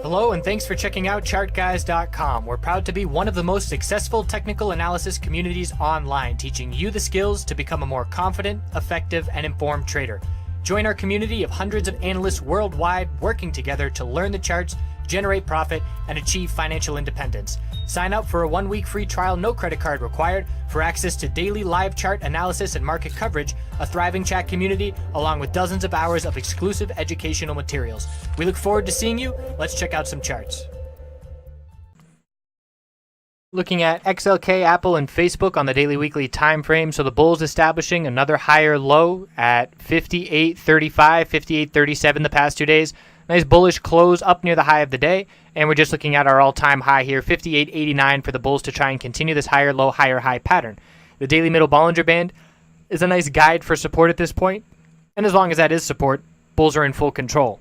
Hello and thanks for checking out ChartGuys.com. We're proud to be one of the most successful technical analysis communities online, teaching you the skills to become a more confident, effective, and informed trader. Join our community of hundreds of analysts worldwide working together to learn the charts, generate profit, and achieve financial independence. Sign up for a 1-week free trial, no credit card required, for access to daily live chart analysis and market coverage, a thriving chat community, along with dozens of hours of exclusive educational materials. We look forward to seeing you. Let's check out some charts. Looking at XLK, Apple, and Facebook on the daily weekly time frame. So the bulls establishing another higher low at 58.35, 58.37 the past 2 days. Nice bullish close up near the high of the day, and we're just looking at our all-time high here, 58.89 for the bulls to try and continue this higher low, higher high pattern. The daily middle Bollinger Band is a nice guide for support at this point, and as long as that is support, bulls are in full control.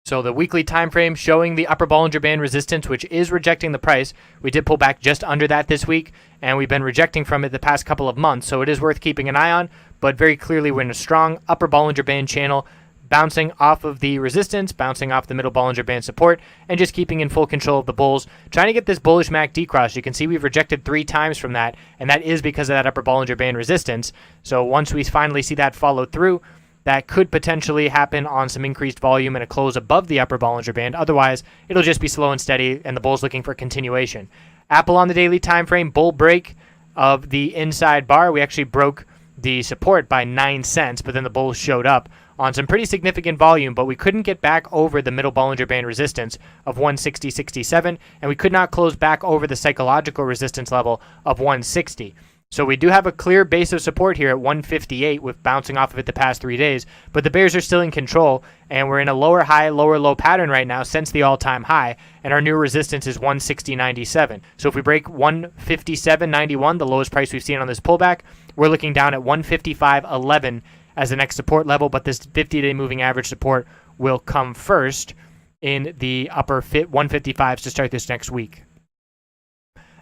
So the weekly time frame showing the upper Bollinger Band resistance, which is rejecting the price. We did pull back just under that this week, and we've been rejecting from it the past couple of months, so it is worth keeping an eye on, but very clearly we're in a strong upper Bollinger Band channel, bouncing off of the resistance, bouncing off the middle Bollinger Band support, and just keeping in full control of the bulls, trying to get this bullish MACD cross. You can see we've rejected 3 times from that, and that is because of that upper Bollinger Band resistance. So once we finally see that follow through, that could potentially happen on some increased volume and a close above the upper Bollinger Band. Otherwise, it'll just be slow and steady, and the bulls looking for continuation. Apple on the daily time frame, bull break of the inside bar. We actually broke the support by 9 cents, but then the bulls showed up on some pretty significant volume, but we couldn't get back over the middle Bollinger Band resistance of 160.67, and we could not close back over the psychological resistance level of 160. So we do have a clear base of support here at 158 with bouncing off of it the past 3 days, but the bears are still in control, and we're in a lower high, lower low pattern right now since the all-time high, and our new resistance is 160.97. So if we break 157.91, the lowest price we've seen on this pullback, we're looking down at 155.11 as the next support level, but this 50-day moving average support will come first in the upper 155s to start this next week.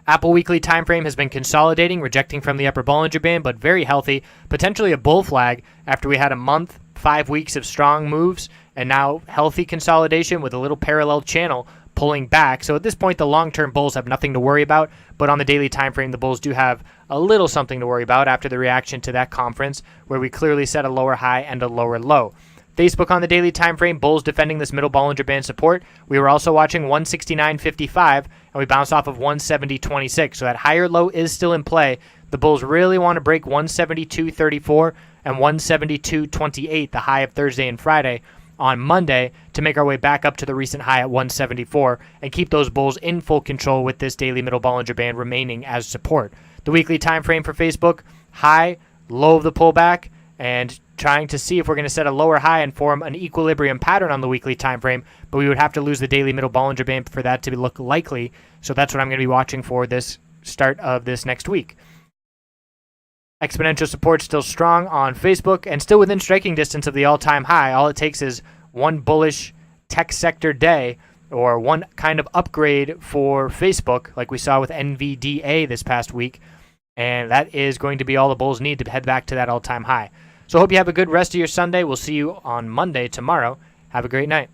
Apple weekly time frame has been consolidating, rejecting from the upper Bollinger Band, but very healthy, potentially a bull flag after we had a month, 5 weeks of strong moves, and now healthy consolidation with a little parallel channel pulling back. So at this point, the long-term bulls have nothing to worry about, but on the daily time frame, the bulls do have a little something to worry about after the reaction to that conference where we clearly set a lower high and a lower low. Facebook on the daily time frame, bulls defending this middle Bollinger Band support. We were also watching 169.55, and we bounced off of 170.26, so that higher low is still in play. The bulls really want to break 172.34 and 172.28, the high of Thursday and Friday, on Monday to make our way back up to the recent high at 174 and keep those bulls in full control with this daily middle Bollinger Band remaining as support. The weekly time frame for Facebook, high, low of the pullback, and trying to see if we're going to set a lower high and form an equilibrium pattern on the weekly time frame, but we would have to lose the daily middle Bollinger Band for that to look likely, so that's what I'm going to be watching for this start of this next week. Exponential support still strong on Facebook and still within striking distance of the all-time high. All it takes is one bullish tech sector day or one kind of upgrade for Facebook like we saw with NVDA this past week, and that is going to be all the bulls need to head back to that all-time high. So I hope you have a good rest of your Sunday. We'll see you on Monday tomorrow. Have a great night.